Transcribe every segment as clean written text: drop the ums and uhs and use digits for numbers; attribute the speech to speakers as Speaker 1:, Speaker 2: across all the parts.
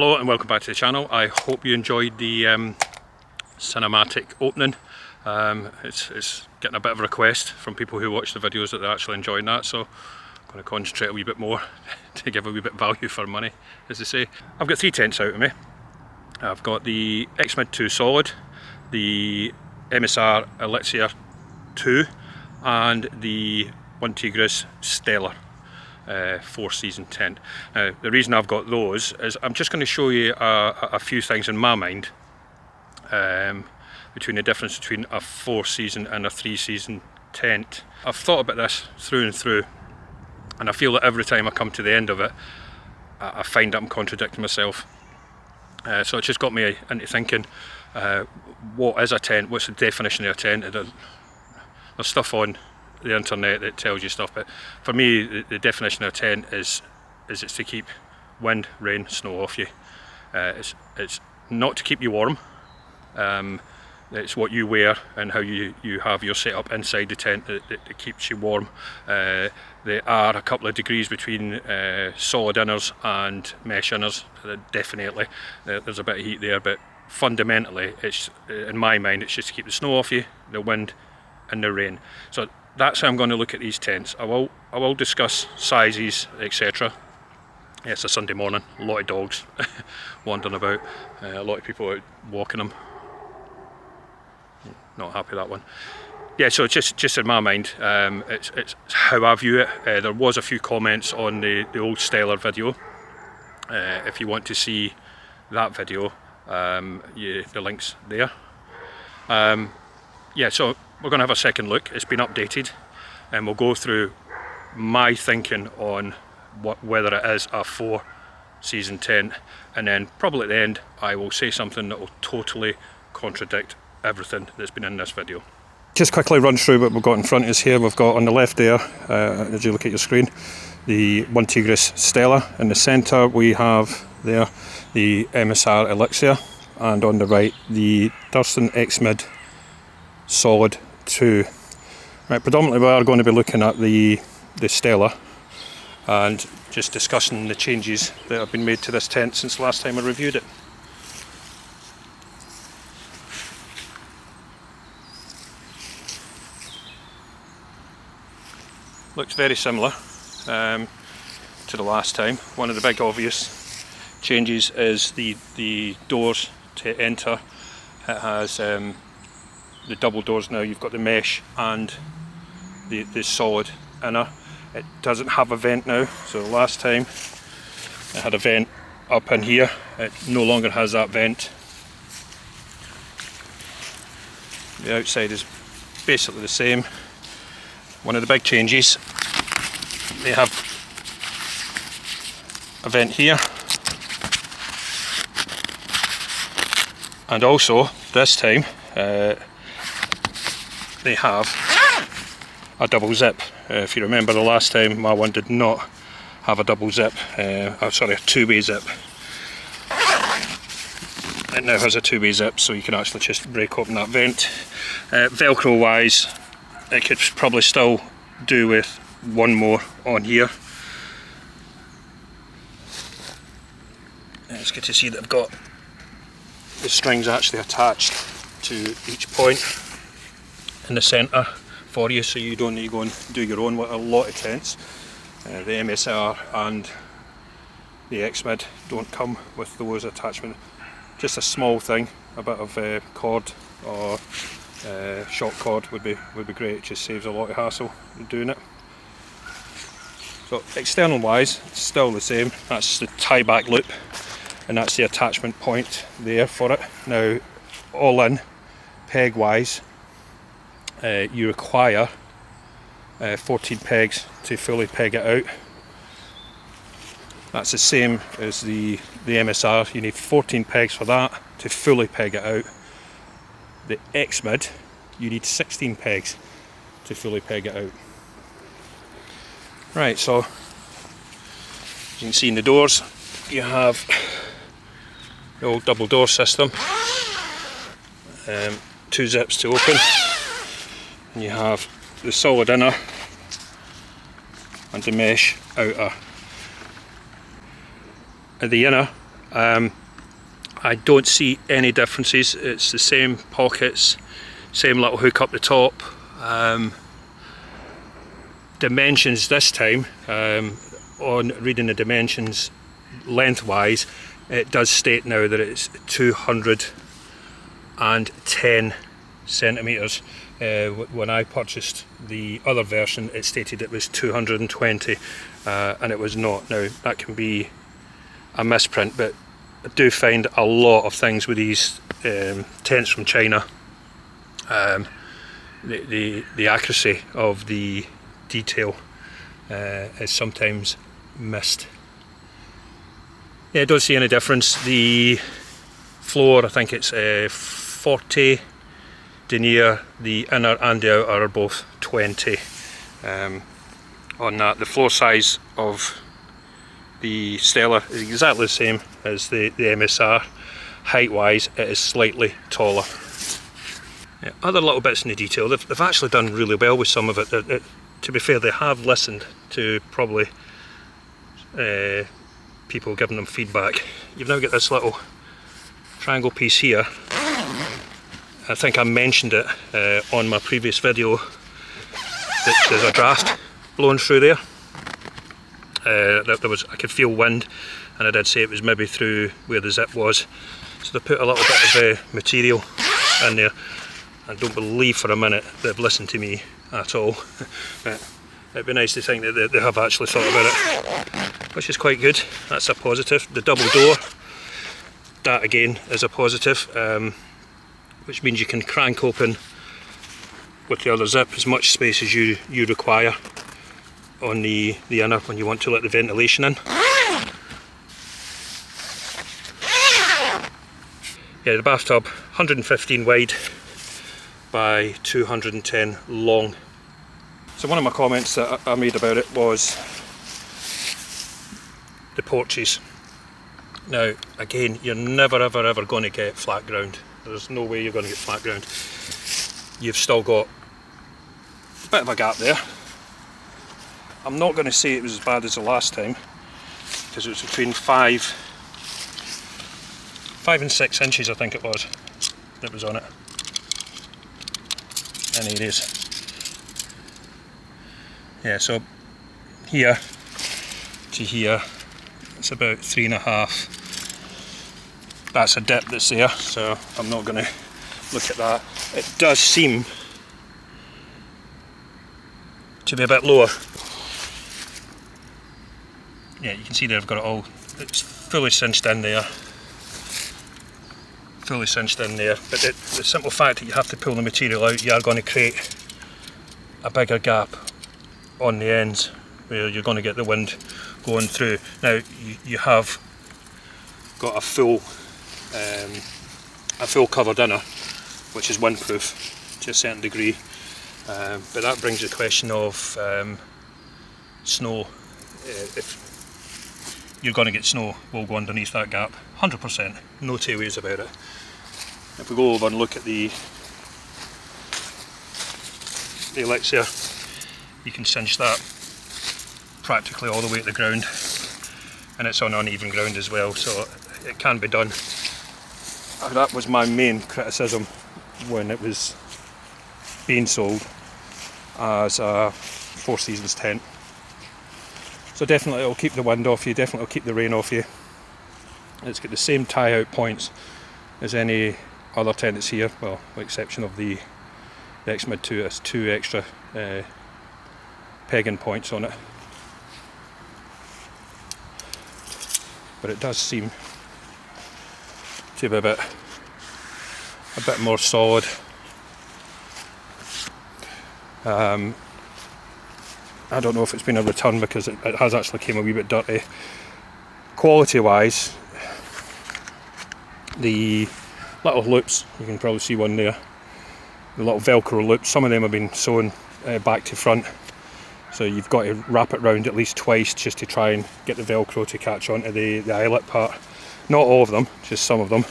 Speaker 1: Hello and welcome back to the channel. I hope you enjoyed the cinematic opening. It's getting a bit of a request from people who watch the videos that they're actually enjoying that, so I'm going to concentrate a wee bit more to give a wee bit of value for money, as they say. I've got 3 tents out of me. I've got the X-Mid 2 Solid, the MSR Elixir 2 and the OneTigris Stella 4-season tent. Now the reason I've got those is I'm just going to show you a few things in my mind between the difference between a 4-season and a 3-season tent. I've thought about this through and through, and I feel that every time I come to the end of it I find I'm contradicting myself. So it just got me into thinking, what is a tent? What's the definition of a tent? There's stuff on the internet that tells you stuff, but for me the definition of a tent is it's to keep wind, rain, snow off you. It's not to keep you warm. It's what you wear and how you have your setup inside the tent that keeps you warm. There are a couple of degrees between solid inners and mesh inners. Definitely there's a bit of heat there, but fundamentally it's, in my mind, it's just to keep the snow off you, the wind and the rain. So that's how I'm going to look at these tents. I will discuss sizes, etc. Yeah, it's a Sunday morning, a lot of dogs wandering about, a lot of people out walking them. Not happy that one. Yeah, so just in my mind, it's how I view it. There was a few comments on the old Stella video. If you want to see that video, the link's there. Yeah, so we're going to have a second look. It's been updated, and we'll go through my thinking on whether it is a 4-season tent, and then probably at the end I will say something that will totally contradict everything that's been in this video. Just quickly run through what we've got in front of us here. We've got on the left there, as you look at your screen, the OneTigris Stella. In the centre we have there the MSR Elixir, and on the right the Durston X-Mid Solid 2. Right, predominantly we are going to be looking at the Stella and just discussing the changes that have been made to this tent since the last time I reviewed it. Looks very similar to the last time. One of the big obvious changes is the doors to enter. It has the double doors now. You've got the mesh and the solid inner. It doesn't have a vent now, so last time it had a vent up in here. It no longer has that vent. The outside is basically the same. One of the big changes, they have a vent here, and also this time they have a double zip. If you remember the last time, my one did not have a double zip, sorry, a 2-way zip. It now has a 2-way zip, so you can actually just break open that vent. Velcro wise, it could probably still do with one more on here. It's good to see that I've got the strings actually attached to each point in the centre for you, so you don't need to go and do your own with a lot of tents. The MSR and the X-Mid don't come with those attachments. Just a small thing, a bit of cord or shock cord would be great. It just saves a lot of hassle in doing it. So external wise, it's still the same. That's the tie back loop, and that's the attachment point there for it. Now, all in, peg wise, you require 14 pegs to fully peg it out. That's the same as the MSR. You need 14 pegs for that to fully peg it out. The X-Mid, you need 16 pegs to fully peg it out. Right, so as you can see in the doors, you have the old double door system, 2 zips to open, and you have the solid inner and the mesh outer. The inner I don't see any differences. It's the same pockets, same little hook up the top. Dimensions this time, on reading the dimensions lengthwise, it does state now that it's 210 centimetres. When I purchased the other version, it stated it was 220, and it was not. Now that can be a misprint, but I do find a lot of things with these tents from China, the accuracy of the detail is sometimes missed. Yeah, I don't see any difference. The floor, I think it's 40 denier, the inner and the outer are both 20 on that. The floor size of the Stella is exactly the same as the MSR. Height wise, it is slightly taller. Yeah, other little bits in the detail, they've actually done really well with some of it. To be fair, they have listened to probably people giving them feedback. You've now got this little triangle piece here. I think I mentioned it on my previous video that there's a draft blowing through there. I could feel wind, and I did say it was maybe through where the zip was. So they put a little bit of material in there. I don't believe for a minute they've listened to me at all. But it'd be nice to think that they have actually thought about it, which is quite good. That's a positive. The double door, that again is a positive, which means you can crank open with the other zip as much space as you require on the inner when you want to let the ventilation in. Yeah, the bathtub 115 wide by 210 long. So one of my comments that I made about it was the porches. Now again, you're never ever going to get flat ground. There's no way you're going to get flat ground. You've still got a bit of a gap there. I'm not going to say it was as bad as the last time, because it was between 5 and 6 inches, I think it was, that was on it. And here it is. Yeah, so here to here, it's about 3.5. That's a dip that's there, so I'm not going to look at that. It does seem to be a bit lower. Yeah, you can see there I've got it all, it's fully cinched in there. Fully cinched in there, but the simple fact that you have to pull the material out, you are going to create a bigger gap on the ends where you're going to get the wind going through. Now you have got a full covered inner, which is windproof to a certain degree, but that brings the question of snow. If you're going to get snow, will go underneath that gap, 100%, no two ways about it. If we go over and look at the elixir, you can cinch that practically all the way to the ground, and it's on uneven ground as well, so it can be done. That was my main criticism when it was being sold as a Four Seasons tent. So definitely it'll keep the wind off you, definitely it'll keep the rain off you. It's got the same tie out points as any other tent that's here, well, with the exception of the X-Mid 2, it has 2 extra pegging points on it. But it does seem to be a bit more solid. I don't know if it's been a return, because it has actually came a wee bit dirty. Quality wise, the little loops, you can probably see one there, the little velcro loops, some of them have been sewn back to front, so you've got to wrap it round at least twice just to try and get the velcro to catch onto the eyelet part. Not all of them, just some of them.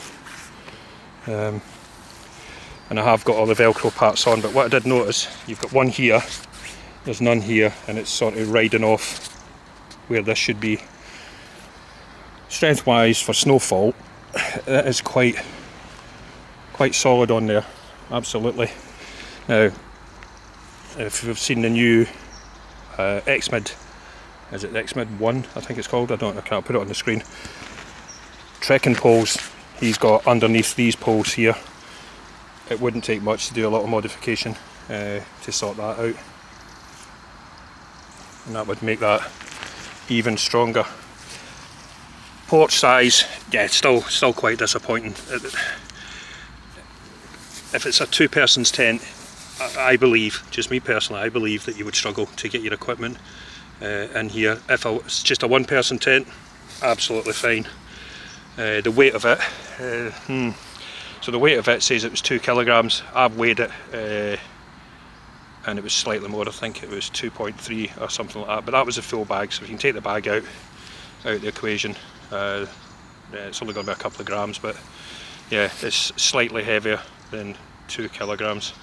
Speaker 1: And I have got all the velcro parts on, but what I did notice, you've got one here, there's none here, and it's sort of riding off where this should be. strength wise for snowfall, it is quite solid on there, absolutely. Now, if you've seen the new X-Mid, is it X-Mid 1 I think it's called, I can't put it on the screen, trekking poles he's got underneath these poles here, it wouldn't take much to do a lot of modification to sort that out, and that would make that even stronger. Porch size, yeah, still quite disappointing. If it's a two-person's tent, I believe, just me personally, I believe that you would struggle to get your equipment in here. If it's just a one-person tent, absolutely fine. The weight of it, so the weight of it says it was 2 kilograms. I've weighed it, and it was slightly more. I think it was 2.3 or something like that. But that was a full bag, so if you can take the bag out of the equation, it's only going to be a couple of grams. But yeah, it's slightly heavier than 2 kilograms.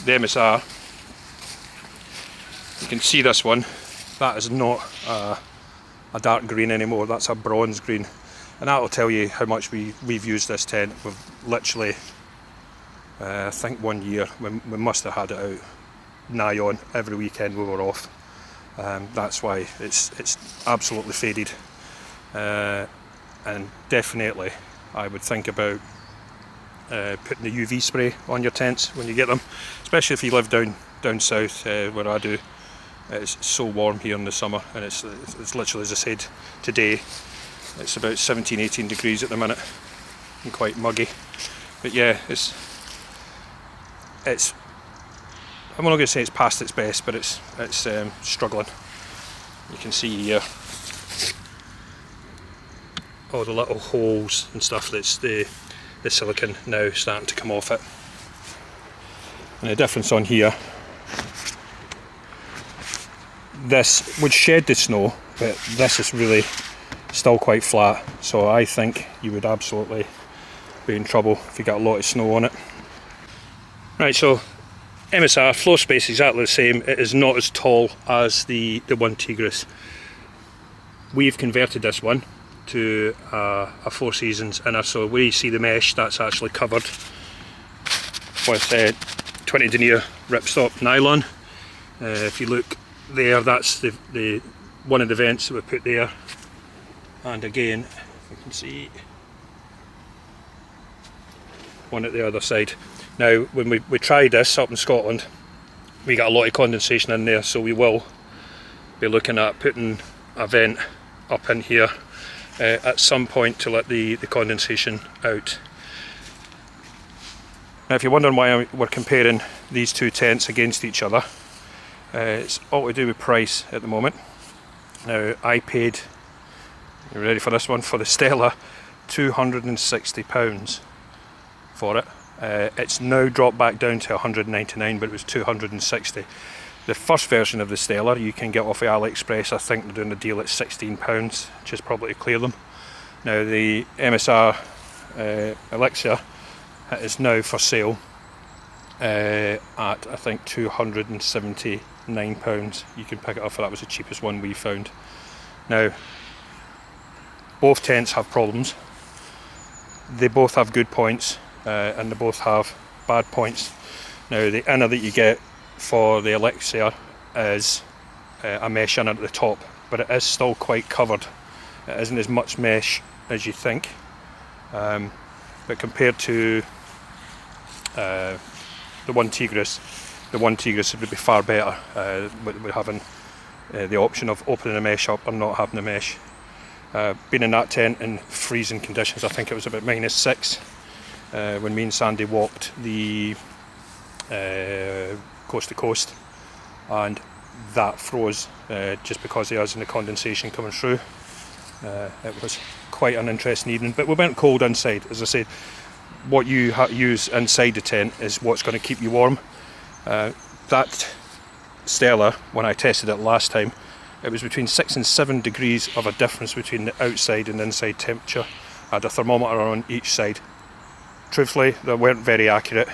Speaker 1: The MSR, you can see this one, that is not a dark green anymore, that's a bronze green, and that will tell you how much we've used this tent. We've literally, I think 1 year, we must have had it out nigh on every weekend we were off. That's why it's absolutely faded, and definitely I would think about putting the UV spray on your tents when you get them, especially if you live down south where I do. It's so warm here in the summer, and it's literally, as I said, today it's about 17-18 degrees at the minute and quite muggy. But yeah, it's I'm not going to say it's past its best, but it's struggling. You can see here all the little holes and stuff. That's the silicone now starting to come off it. And the difference on here, this would shed the snow, but this is really still quite flat, so I think you would absolutely be in trouble if you got a lot of snow on it. Right, so MSR floor space exactly the same. It is not as tall as the OneTigris. We've converted this one to a 4 seasons inner, so where you see the mesh, that's actually covered with 20 denier ripstop nylon. If you look there, that's the one of the vents that we put there, and again you can see one at the other side. Now when we tried this up in Scotland, we got a lot of condensation in there, so we will be looking at putting a vent up in here at some point to let the condensation out. Now if you're wondering why we're comparing these two tents against each other, it's all to do with price at the moment. Now I paid, you ready for this one, for the Stella, £260 for it. It's now dropped back down to £199, but it was £260. The first version of the Stella you can get off of AliExpress. I think they're doing a deal at £16, which is probably to clear them. Now the MSR Elixir is now for sale at I think £279. You can pick it up for that. Was the cheapest one we found. Now both tents have problems. They both have good points, and they both have bad points. Now the inner that you get for the Elixir is a mesh inner at the top, but it is still quite covered. It isn't as much mesh as you think, but compared to the OneTigris would be far better with having the option of opening the mesh up or not having the mesh. Being in that tent in freezing conditions, I think it was about -6 when me and Sandy walked the coast to coast, and that froze just because of us and the condensation coming through. It was quite an interesting evening, but we went cold inside. As I said, what you use inside the tent is what's going to keep you warm. That Stella, when I tested it last time, it was between 6 and 7 degrees of a difference between the outside and inside temperature. I had a thermometer on each side. Truthfully, they weren't very accurate,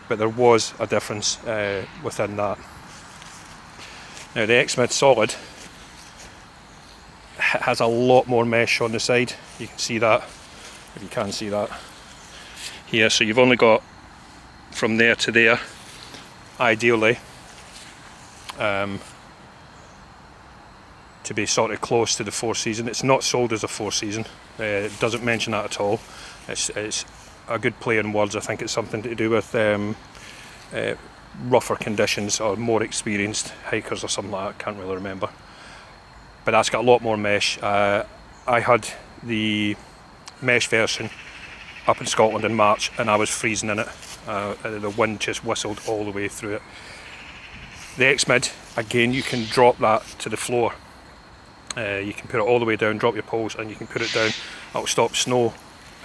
Speaker 1: but there was a difference within that. Now the X-Mid Solid, has a lot more mesh on the side. You can see that, if you can see that here. So you've only got from there to there, ideally, to be sort of close to the 4-season. It's not sold as a 4-season. It doesn't mention that at all. It's a good play in words. I think it's something to do with rougher conditions or more experienced hikers or something like that. I can't really remember. But that's got a lot more mesh. I had the mesh version up in Scotland in March and I was freezing in it. The wind just whistled all the way through it. The X-Mid, again, you can drop that to the floor. You can put it all the way down, drop your poles, and you can put it down. That'll stop snow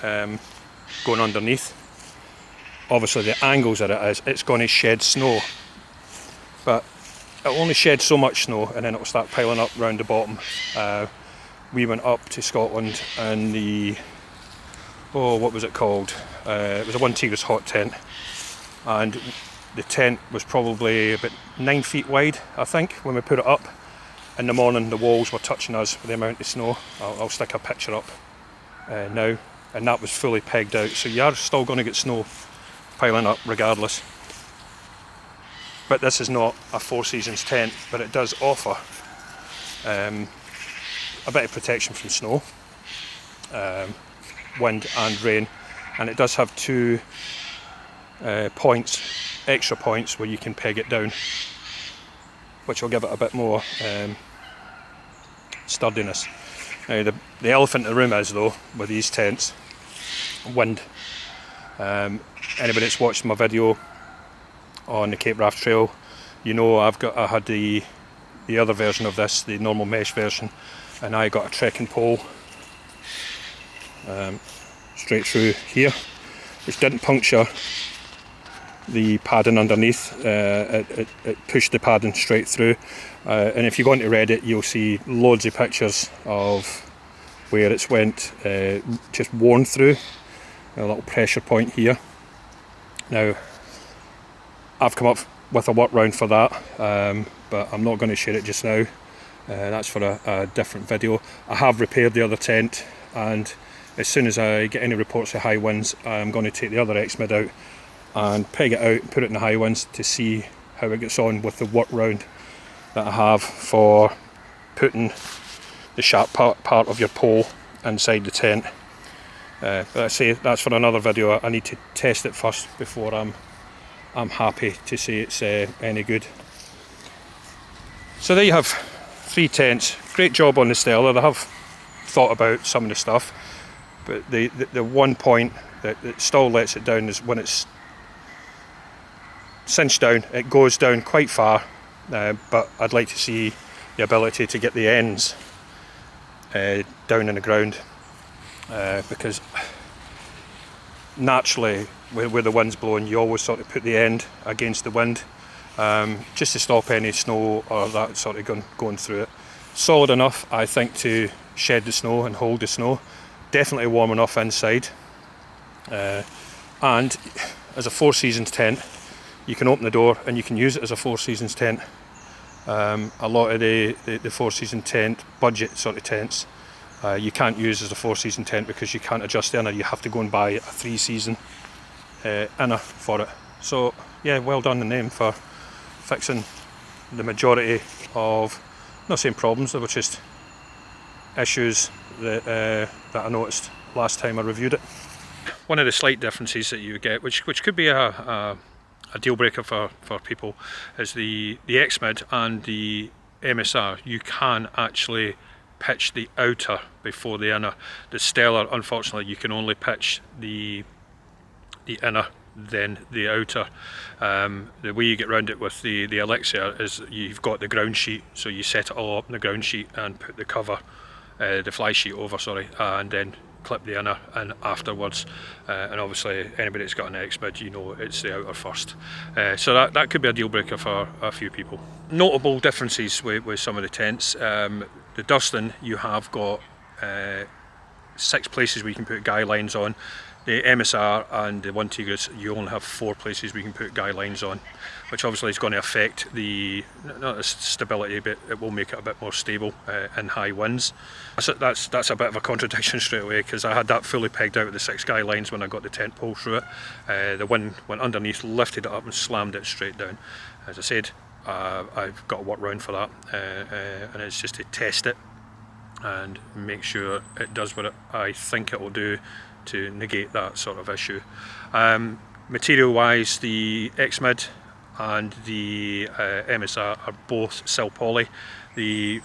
Speaker 1: going underneath. Obviously the angles that it is, it's going to shed snow, but it'll only shed so much snow and then it'll start piling up round the bottom. We went up to Scotland in the, what was it called? It was a OneTigris hot tent, and the tent was probably about 9 feet wide, I think, when we put it up. In the morning the walls were touching us with the amount of snow. I'll stick a picture up now, and that was fully pegged out, so you are still going to get snow piling up regardless. But this is not a 4-seasons tent, but it does offer a bit of protection from snow, wind and rain, and it does have 2 extra points where you can peg it down, which will give it a bit more sturdiness. Now the elephant in the room is, though, with these tents, wind. Anybody that's watched my video on the Cape Wrath Trail, you know I had the other version of this, the normal mesh version, and I got a trekking pole straight through here, which didn't puncture the padding underneath. It pushed the padding straight through, and if you go into Reddit you'll see loads of pictures of where it's went just worn through. A little pressure point here. Now I've come up with a workaround for that, but I'm not going to share it just now. That's for a different video. I have repaired the other tent, and as soon as I get any reports of high winds, I'm going to take the other X-Mid out and peg it out and put it in the high winds to see how it gets on with the workaround that I have for putting the sharp part of your pole inside the tent. But I say that's for another video. I need to test it first before I'm happy to say it's any good. So there you have 3 tents. Great job on the Stella. They have thought about some of the stuff, but the one point that still lets it down is when it's cinched down. It goes down quite far, but I'd like to see the ability to get the ends down in the ground, because naturally where the wind's blowing you always sort of put the end against the wind, just to stop any snow or that sort of going through it. Solid enough, I think, to shed the snow and hold the snow. Definitely warm enough inside, and as a 4-seasons tent you can open the door and you can use it as a 4-seasons tent. A lot of the 4-season tent, budget sort of tents, you can't use as a 4-season tent because you can't adjust the inner. You have to go and buy a 3-season inner for it. So yeah, well done the name for fixing the majority of, not saying problems, they were just issues that I noticed last time I reviewed it. One of the slight differences that you get, which could be a deal breaker for people, is the X-Mid and the MSR. You can actually pitch the outer before the inner. The Stella, unfortunately, you can only pitch the inner then the outer. The way you get around it with the Elixir is you've got the ground sheet, so you set it all up in the ground sheet and put the cover, the fly sheet over, sorry, and then clip the inner in afterwards. And obviously anybody that's got an X-Mid, you know it's the outer first. So that could be a deal breaker for a few people. Notable differences with some of the tents. The Durston, you have got 6 places where you can put guy lines on. The MSR and the OneTigris, you only have 4 places we can put guy lines on, which obviously is going to affect the, not the stability, but it will make it a bit more stable in high winds. That's a bit of a contradiction straight away, because I had that fully pegged out with the 6 guy lines when I got the tent pole through it. The wind went underneath, lifted it up and slammed it straight down. As I said, I've got to work round for that, and it's just to test it and make sure it does what I think it will do to negate that sort of issue. Material wise, the X-Mid and the MSR are both sil poly. The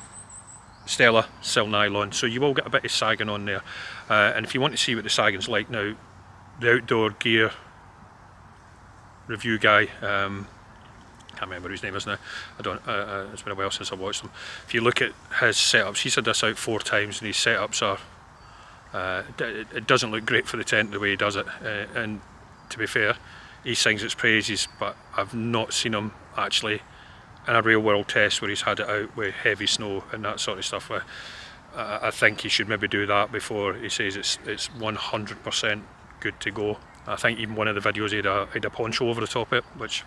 Speaker 1: Stella sil nylon, so you will get a bit of sagging on there, and if you want to see what the sagging's like now, the outdoor gear review guy, can't remember his name is now, it's been a while since I watched him. If you look at his setups, he's had this out 4 times and his setups are it doesn't look great for the tent the way he does it, and to be fair, he sings its praises, but I've not seen him actually in a real world test where he's had it out with heavy snow and that sort of stuff. I think he should maybe do that before he says it's 100% good to go. I think even one of the videos he had a poncho over the top of it, which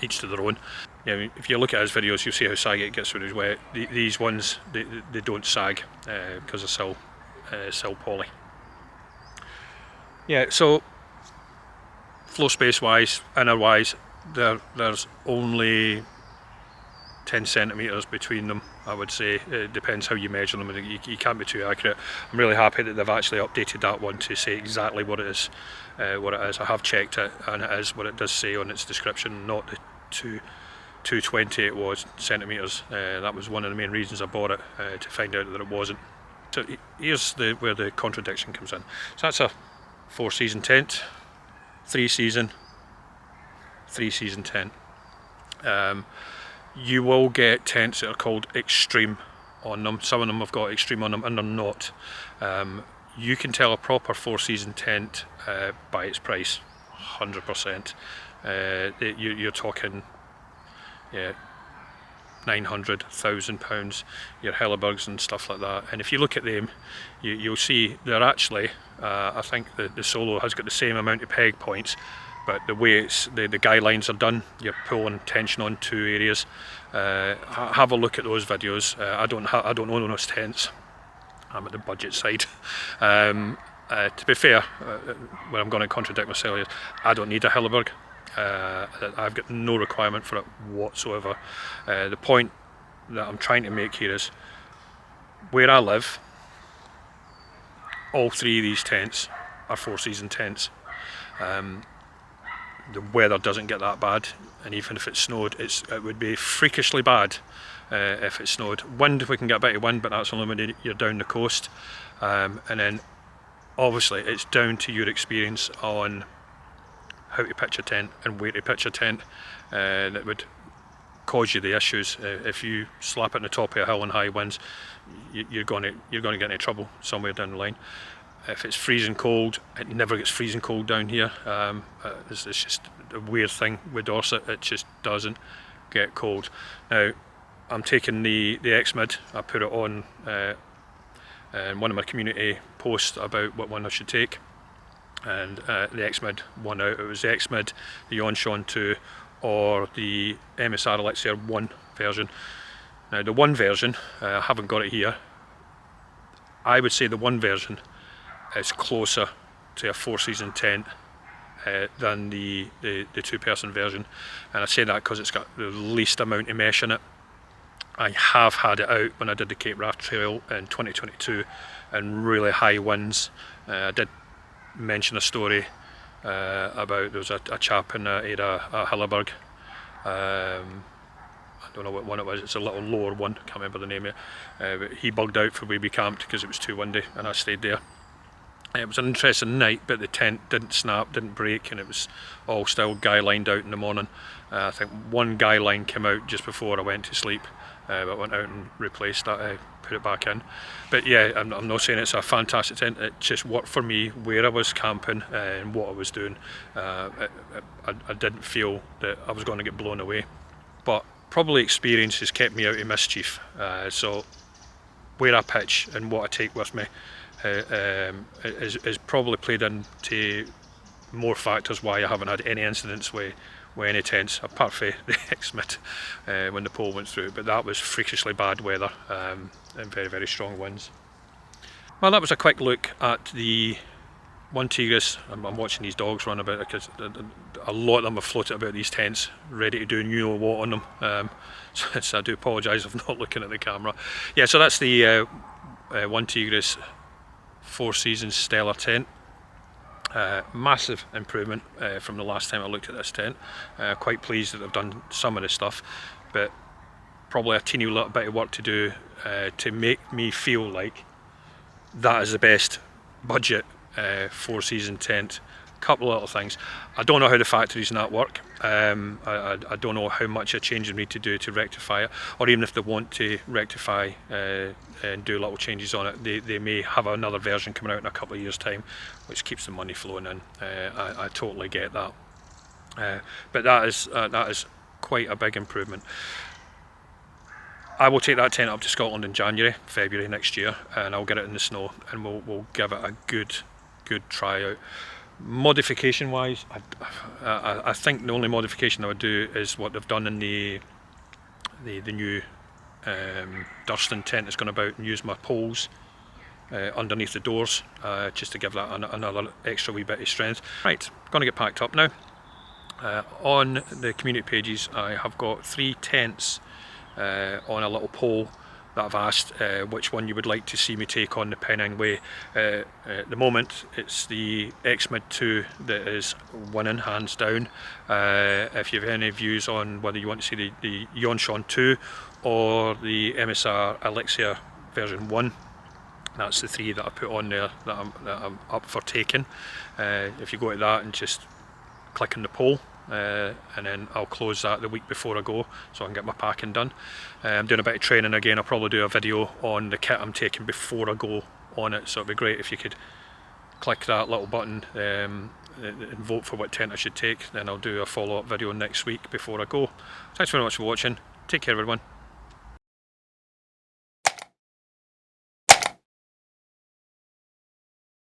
Speaker 1: each to their own. Yeah, if you look at his videos, you'll see how saggy it gets when it's wet. These ones, they don't sag because of sil poly. Yeah, so floor space wise, inner wise, there's only 10 centimetres between them, I would say. It depends how you measure them, you can't be too accurate. I'm really happy that they've actually updated that one to say exactly what it is. I have checked it, and it is what it does say on its description, not the 220 it was centimetres. That was one of the main reasons I bought it, to find out that it wasn't. So here's where the contradiction comes in. So that's a 4-season tent, 3-season, 3-season tent. You will get tents that are called extreme on them. Some of them have got extreme on them and they're not. You can tell a proper 4-season tent by its price, 100%. You're talking, yeah, 900, £1,000, your Hellebergs and stuff like that. And if you look at them, you'll see they're actually, I think the Solo has got the same amount of peg points, but the way the guy lines are done, you're pulling tension on 2 areas. Have a look at those videos. I don't own those tents. I'm at the budget side. To be fair, where I'm going to contradict myself is, I don't need a Helleberg. I've got no requirement for it whatsoever. The point that I'm trying to make here is, where I live, all 3 of these tents are 4-season tents. The weather doesn't get that bad, and even if it snowed, it would be freakishly bad if it snowed. Wind, we can get a bit of wind, but that's only when you're down the coast. And then obviously it's down to your experience on how to pitch a tent and where to pitch a tent that would cause you the issues. If you slap it on the top of a hill in high winds, you're going to get into trouble somewhere down the line. If it's freezing cold, it never gets freezing cold down here. It's just a weird thing with Dorset, it just doesn't get cold. Now, I'm taking the X-Mid, I put it on one of my community posts about what one I should take, and the X-Mid won out. It was the X-Mid, the Yonshan 2, or the MSR Elixir 1 version. Now the 1 version, I haven't got it here, I would say the 1 version is closer to a 4-season tent than the 2-person version, and I say that because it's got the least amount of mesh in it. I have had it out when I did the Cape Raft Trail in 2022 and really high winds. I did mention a story about, there was a chap in he had a Helleberg. I don't know what one it was, it's a little lower one, can't remember the name of it. But he bugged out for where we camped because it was too windy, and I stayed there. It was an interesting night, but the tent didn't snap, didn't break, and it was all still guy lined out in the morning. I think one guy line came out just before I went to sleep, but I went out and replaced that, put it back in. But yeah, I'm not saying it's a fantastic tent, it just worked for me where I was camping and what I was doing. I didn't feel that I was going to get blown away, but probably experience has kept me out of mischief. So where I pitch and what I take with me, is probably played into more factors why I haven't had any incidents with any tents, apart from the X-Mid when the pole went through, but that was freakishly bad weather and very, very strong winds. Well, that was a quick look at the OneTigris. I'm watching these dogs run about because a lot of them have floated about these tents, ready to do you know what on them. So I do apologise for not looking at the camera. Yeah, so that's the OneTigris 4 Seasons Stella tent. Massive improvement from the last time I looked at this tent. Quite pleased that they've done some of this stuff, but probably a teeny little bit of work to do to make me feel like that is the best budget 4 season tent. Couple of little things. I don't know how the factories and that work. I don't know how much a change they need to do to rectify it, or even if they want to rectify and do little changes on it, they may have another version coming out in a couple of years' time, which keeps the money flowing in. I totally get that, but that is quite a big improvement. I will take that tent up to Scotland in February next year, and I'll get it in the snow, and we'll give it a good try out. Modification wise, I think the only modification I would do is what they've done in the new Durston tent that's going about, and use my poles underneath the doors just to give that another extra wee bit of strength. Right, going to get packed up now. On the community pages I have got 3 tents on a little pole that I've asked which one you would like to see me take on the Pennine Way. At the moment it's the X-Mid 2 that is winning hands down. If you have any views on whether you want to see the Yonshon 2 or the MSR Elixir version 1, that's the 3 that I put on there that I'm up for taking. If you go to that and just click on the poll, and then I'll close that the week before I go so I can get my packing done. I'm doing a bit of training again. I'll probably do a video on the kit I'm taking before I go on it, so it'd be great if you could click that little button and vote for what tent I should take. Then I'll do a follow-up video next week before I go. Thanks very much for watching. Take care everyone.